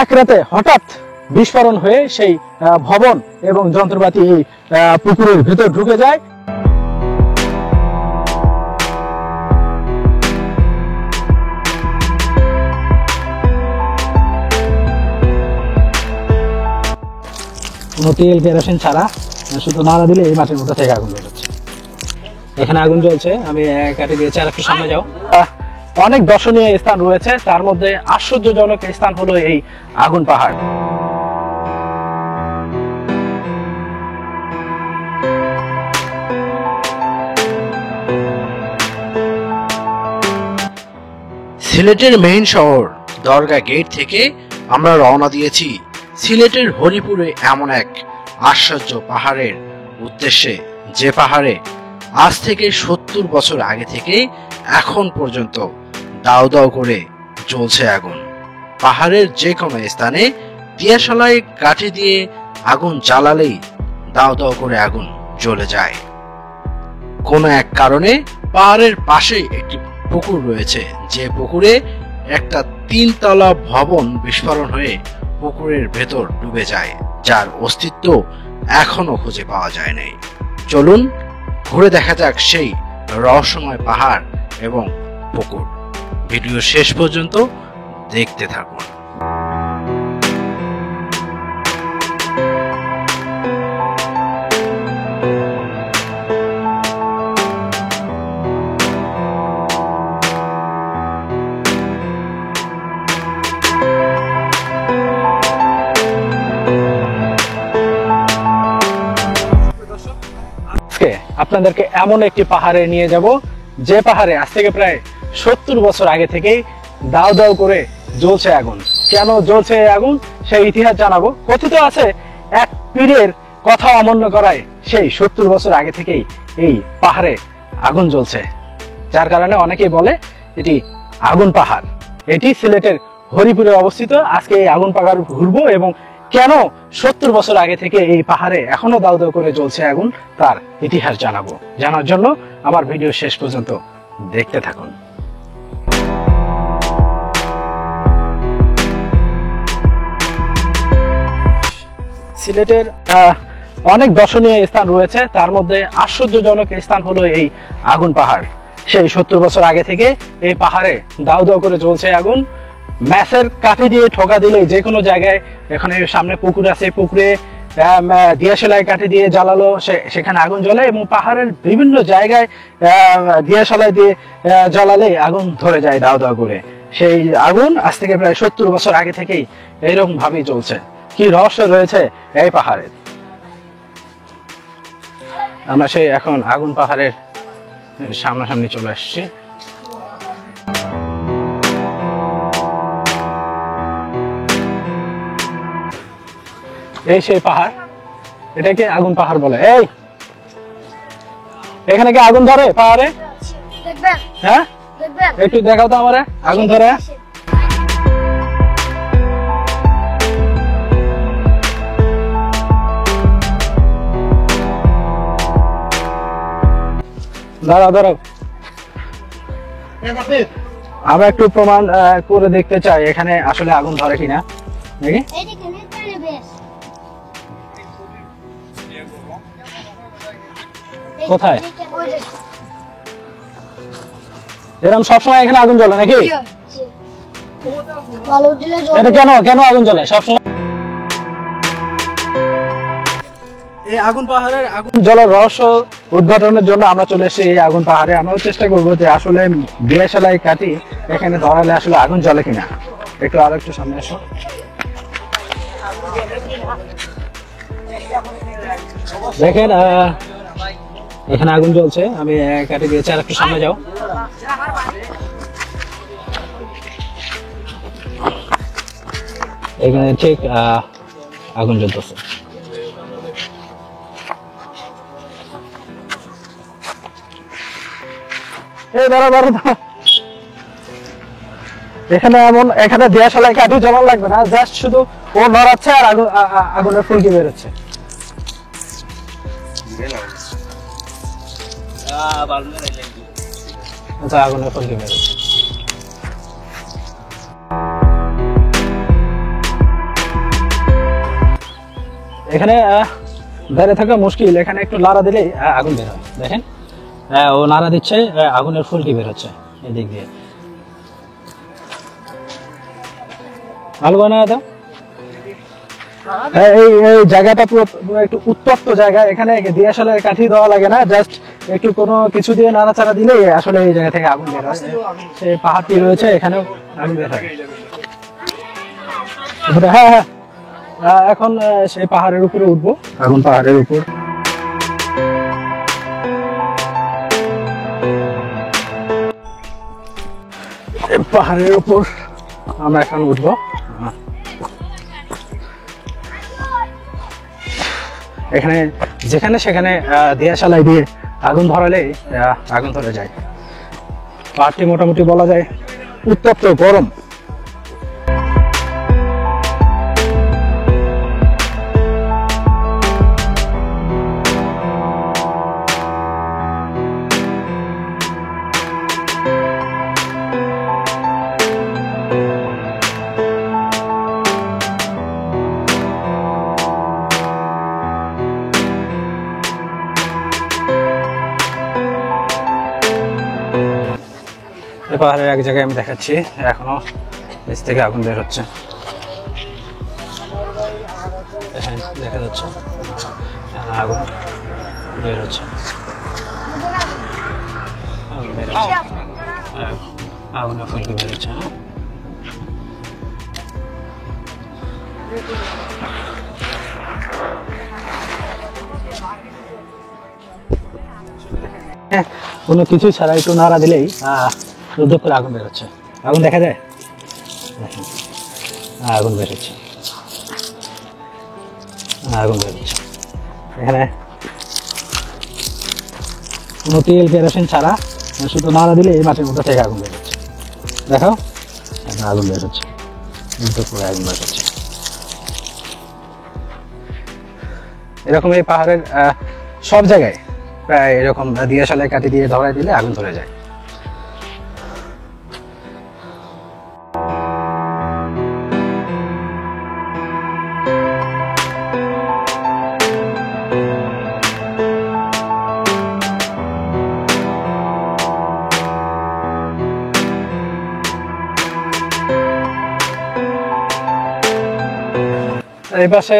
এক রাতে হঠাৎ বিস্ফোরণ হয়ে সেই ভবন এবং যন্ত্রপাতি এই পুকুরের ভেতর ঢুকে যায়। কোনো তেল কেরোসিন ছাড়া শুধু নাড়া দিলে এই মাটির মধ্যে থেকে আগুন বেরোচ্ছে। এখানে আগুন জ্বলছে, আমি কাটি দিয়েছি। আর একটু সামনে যাও। অনেক দর্শনীয় স্থান রয়েছে, তার মধ্যে আশ্চর্যজনক স্থান হলো এই আগুন পাহাড়। সিলেটের মেইন শহর দরগা গেট থেকে আমরা রওনা দিয়েছি সিলেটের হরিপুরে এমন এক আশ্চর্য পাহাড়ের উদ্দেশ্যে, যে পাহাড়ে আজ থেকে 70 বছর আগে থেকে এখন পর্যন্ত দাউ দাউ করে জ্বলছে আগুন। পাহাড়ের যে কোনো স্থানে দিয়াশালায় কাঠি দিয়ে আগুন জ্বালালেই দাউ দাউ করে আগুন জ্বলে যায়। কোনো এক কারণে পাহাড়ের পাশেই একটি পুকুর রয়েছে, যে পুকুরে একটা 3 তলা ভবন বিস্ফোরণ হয়ে পুকুরের ভেতর ডুবে যায়, যার অস্তিত্ব এখনো খুঁজে পাওয়া যায় নাই। চলুন ঘুরে দেখা যাক সেই রহস্যময় পাহাড় এবং পুকুর। ভিডিও শেষ পর্যন্ত দেখতে থাকুন। আপনাদেরকে এমন একটি পাহাড়ে নিয়ে যাব, যে পাহাড়ে আজ থেকে প্রায় 70 বছর আগে থেকেই দাউ দাউ করে জ্বলছে আগুন। কেন জ্বলছে এই আগুন সেই ইতিহাস জানাবো। কথিত আছে এক পীরের কথা অমান্য করায় সেই 70 বছর আগে থেকেই এই পাহাড়ে আগুন জ্বলছে, যার কারণে অনেকেই বলে এটি আগুন পাহাড়। এটি সিলেটের হরিপুরে অবস্থিত। আজকে এই আগুন পাহাড় ঘুরবো এবং কেন 70 বছর আগে থেকে এই পাহাড়ে এখনো দাউ দাউ করে জ্বলছে আগুন তার ইতিহাস জানাবো। জানার জন্য আমার ভিডিও শেষ পর্যন্ত দেখতে থাকুন। সিলেটের অনেক দর্শনীয় স্থান রয়েছে, তার মধ্যে আশ্চর্যজনক স্থান হলো এই আগুন পাহাড়। সেই 70 বছর আগে থেকে এই পাহাড়ে দাউ দাউ করে জ্বলছে আগুন। ম্যাচের কাঠি দিয়ে ঠোকা দিলে যে কোনো জায়গায়, এখানে সামনে পুকুর আছে, পুকুরে দিয়াশালায় কাঠি দিয়ে জ্বালালো সেখানে আগুন জ্বলে, এবং পাহাড়ের বিভিন্ন জায়গায় দিয়াশালায় দিয়ে জ্বালালে আগুন ধরে যায় দাউ দাউ করে। সেই আগুন আজ থেকে প্রায় 70 বছর আগে থেকেই এইরকম ভাবেই চলছে। কি রহস্য রয়েছে এই পাহাড়ের। আমরা সেই এখন আগুন পাহাড়ের সামনাসামনি চলে আসছি। এই সেই পাহাড়, এটাকে আগুন পাহাড় বলে। এই এখানে কি আগুন ধরে পাহাড়ে? হ্যাঁ, একটু দেখাও তো আমারে আগুন ধরে। দাঁড়াও দাঁড়াও, আমরা একটু প্রমাণ করে দেখতে চাই এখানে আসলে আগুন ধরে কিনা। দেখি কোথায়? এরকম সবসময় এখানে আগুন জ্বলে নাকি? এটা কেন কেন আগুন জ্বলে সবসময়? এই আগুন পাহাড়ের আগুন জ্বলার রহস্য উদ্ঘাটনের জন্য আমরা চলে এসেছি এই আগুন পাহাড়ে। আমরা চেষ্টা করবো যে আসলে দিয়াশালাই কাটি এখানে ধরালে আসলে আগুন জ্বলে কিনা। একটু আরো একটু সামনে আসো। দেখেন এখানে আগুন জ্বলছে, আমি কাটি দিয়েছি। আর একটু সামনে যাও। এখানে ঠিক আগুন জ্বলতেছে। এখানে দিয়াশালায় কাঠি জ্বালানো লাগবে না, জাস্ট শুধু ও নড়াচ্ছে আর আগুনের ফুলকি বেরোচ্ছে। আচ্ছা, আগুনের ফুলকি বেরোচ্ছে। এখানে দাঁড়িয়ে থাকা মুশকিল, এখানে একটু নাড়া দিলেই আগুন বের হয়। দেখেন ও নাড়া দিচ্ছে, আগুনের ফুলকি বের হচ্ছে এদিক দিয়ে। ভালো করে না দাও। এই এই জায়গাটা পুরো পুরো একটু উত্তপ্ত জায়গা, এখানে দিয়াশালের কাঠি দেওয়া লাগে না, জাস্ট একটু কোনো কিছু দিয়ে নাড়াচাড়া দিলেই আসলে এই জায়গা থেকে আগুন বের হয়। সেই পাহাড়টি রয়েছে, এখানেও আগুন বের হয়। হ্যাঁ হ্যাঁ, এখন সেই পাহাড়ের উপরে উঠবো, আগুন পাহাড়ের উপর। পাহাড়ের উপর আমরা এখন উঠবো। এখানে যেখানে সেখানে দিয়াশালাই দিয়ে আগুন ধরালে আগুন ধরে যায়। পাহাড়টি মোটামুটি বলা যায় উত্তপ্ত, গরম। পাহাড়ের এক জায়গায় আমি দেখাচ্ছি, এখনো নিচ থেকে আগুন বের হচ্ছে, দেখা যাচ্ছে আগুন বের হচ্ছে, আগুনের ফুলকি বের হচ্ছে। কোনো কিছু ছাড়া একটু নাড়া দিলেই উদ্যোগ করে আগুন বের হচ্ছে। আগুন দেখা যায়, আগুন বের হচ্ছে, আগুন বের হচ্ছে। এখানে কোনো তেল কেরোসিন ছাড়া শুধু নাড়া দিলে এই মাটির মধ্যে থেকে আগুন বের হচ্ছে। দেখো আগুন বের হচ্ছে, উদ্যোগ করে আগুন বের হচ্ছে। এরকম এই পাহাড়ের সব জায়গায় প্রায় এরকম দিয়াশালের কাঠি দিয়ে ধরাই দিলে আগুন ধরে যায়। এই পাশে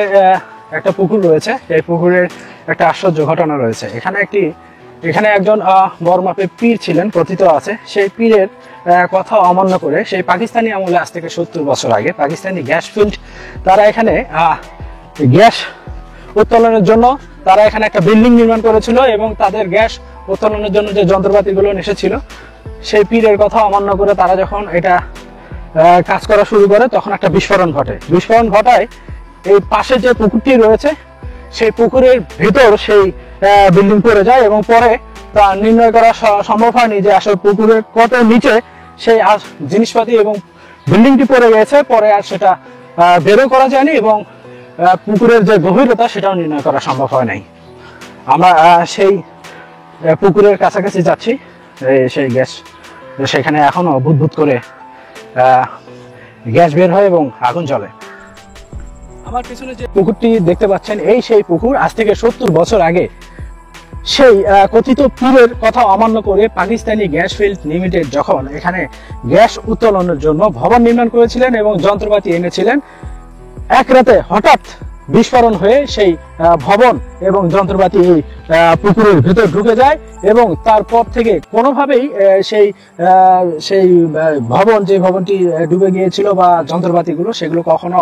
একটা পুকুর রয়েছে, এই পুকুরের একটা আশ্চর্য ঘটনা রয়েছে। এখানে একজন বড় মাপের পীর ছিলেন, কথিত আছে। সেই পীরের কথা অমান্য করে সেই পাকিস্তানি আমলে আজ থেকে 70 বছর আগে পাকিস্তানি গ্যাস ফিল্ড, তারা এখানে গ্যাস উত্তোলনের জন্য তারা এখানে একটা বিল্ডিং নির্মাণ করেছিল, এবং তাদের গ্যাস উত্তোলনের জন্য যে যন্ত্রপাতিগুলো এসেছিল সেই পীরের কথা অমান্য করে তারা যখন এটা কাজ করা শুরু করে তখন একটা বিস্ফোরণ ঘটে। বিস্ফোরণ ঘটায় এই পাশে যে পুকুরটি রয়েছে সেই পুকুরের ভিতর সেই বিল্ডিং পড়ে যায়, এবং পরে তা নির্ণয় করা সম্ভব হয়নি যে আসলে পুকুরের কত নিচে সেই জিনিসপাতি এবং বিল্ডিংটি পড়ে গেছে। পরে আর সেটা বেরও করা যায়নি, এবং পুকুরের যে গভীরতা সেটাও নির্ণয় করা সম্ভব হয় নাই। আমরা সেই পুকুরের কাছাকাছি যাচ্ছি, সেই গ্যাস সেখানে এখনো বুদবুদ করে গ্যাস বের হয় এবং আগুন জ্বলে। আমার পিছনে যে পুকুরটি দেখতে পাচ্ছেন, এই সেই পুকুর আজ থেকে 70 বছর আগে সেই কথিত পীরের কথা অমান্য করে পাকিস্তানি গ্যাস ফিল্ড লিমিটেড যখন এখানে গ্যাস উত্তোলনের জন্য ভবন নির্মাণ করেছিলেন এবং যন্ত্রপাতি এনেছিলেন, এক রাতে হঠাৎ বিস্ফোরণ হয়ে সেই ভবন এবং যন্ত্রপাতি এই পুকুরের ভেতর ঢুকে যায়, এবং তারপর থেকে কোনোভাবেই সেই ভবন, যে ভবনটি ডুবে গিয়েছিল বা যন্ত্রপাতিগুলো, সেগুলো কখনো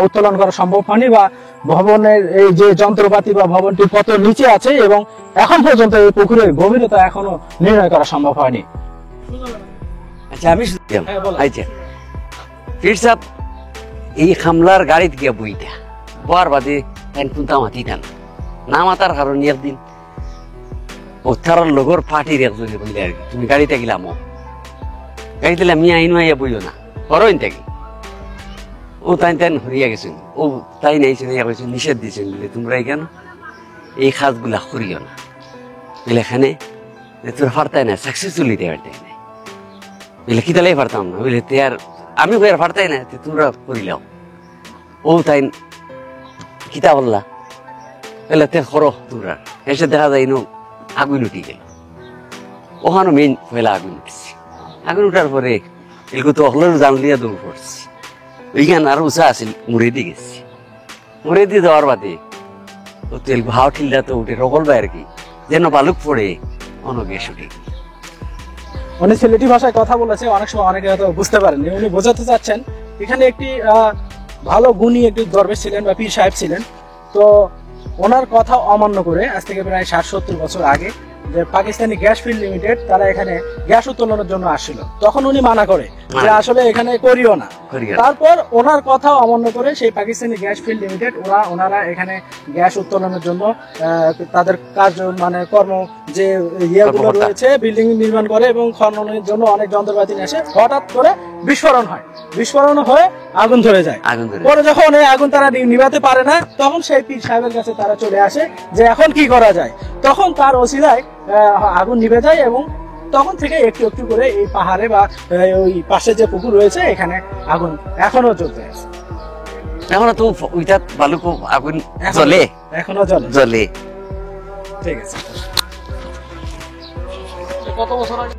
উত্তোলন করা সম্ভব হয়নি, বা ভবনের এই যে যন্ত্রপাতি বা ভবনটি কত নিচে আছে এবং এখন পর্যন্ত এই পুকুরের গভীরতা এখনো নির্ণয় করা সম্ভব হয়নি। আচ্ছা, আমি শুনলাম আচ্ছা পীর সাহেব এই খামলার গাড়িত গিয়া বইটা বার বাদে কিন্তু মাতি টান না মাতার কারণ একদিন ওথার লগর পার্টির একজনে বললে আর কি, তুমি গাড়িতে গেলাম গাড়িতে আমি আইনো আইয়া বইও না করইন থাকি। ও তাই হরিয়া গেছেন, ও তাই নাইছেন নিষেধ দিয়েছেন বলে তোমরা কেন এই কাজগুলা করিও না বলে, এখানে তোর ফারতাই না সাকসেসফুলি দেওয়ার তাই নাই বলে, কি তাহলে পারতাম না বলে, তে আর আমি কই আর ফারতাই না তোমরা করিলাও। ও তাই কিতা বললা এলে তে খরো দূরা এসে দেখা যায় ইনো আগুন উঠি গেল ওখানে মেইন পয়লা আগুন উঠছে আগুন উঠার পরে এগুলো তো হলের জানলিয়া দৌড় পড়ছে ওইখানে আরো উঁচা আছিল মুড়ে দিয়ে গেছি মুড়ে দিয়ে যাওয়ার বাদে ও তেল ভাও ঠিলটা তো উঠে রকল বাই আর কি যেন বালুক পড়ে অনগে শুটে উনি সিলেটি ভাষায় কথা বলেছে, অনেক সময় অনেকে হয়তো বুঝতে পারেননি। উনি বোঝাতে চাচ্ছেন এখানে একটি ভালো গুণী একটি দরবেশ ছিলেন বা পীর সাহেব ছিলেন। তো ওনার কথা অমান্য করে আজ থেকে প্রায় 60-70 বছর আগে যে পাকিস্তানি গ্যাস ফিল্ড লিমিটেড তারা এখানে গ্যাস উত্তোলনের জন্য আসছিল, তখন উনি মানা করে যে আসলে এখানে করিও না। তারপর ওনার কথা অমান্য করে সেই পাকিস্তানি গ্যাস ফিল্ড লিমিটেড ওনারা এখানে গ্যাস উত্তোলনের জন্য তাদের কাজ মানে কর্ম যে ইয়েগুলো রয়েছে বিল্ডিং নির্মাণ করে এবং খননের জন্য অনেক যন্ত্রপাতি নিয়ে আসে। হঠাৎ করে বিস্ফোরণ হয়, বিস্ফোরণ হয়ে আগুন ধরে যায়। পরে যখন এই আগুন তারা নিভাতে পারে না, তখন সেই পীর সাহেবের কাছে তারা চলে আসে যে এখন কি করা যায়। তখন তার ওসিলায় আগুন নিভে যায় এবং তখন থেকে একটু একটু করে এই পাহাড়ে বা ওই পাশে যে পুকুর রয়েছে এখানে আগুন এখনো জ্বলতে আছে। এখনো তো ওইটা বালুক আগুন জ্বলে, এখনো জ্বলে জ্বলে। ঠিক আছে। কত বছর আগে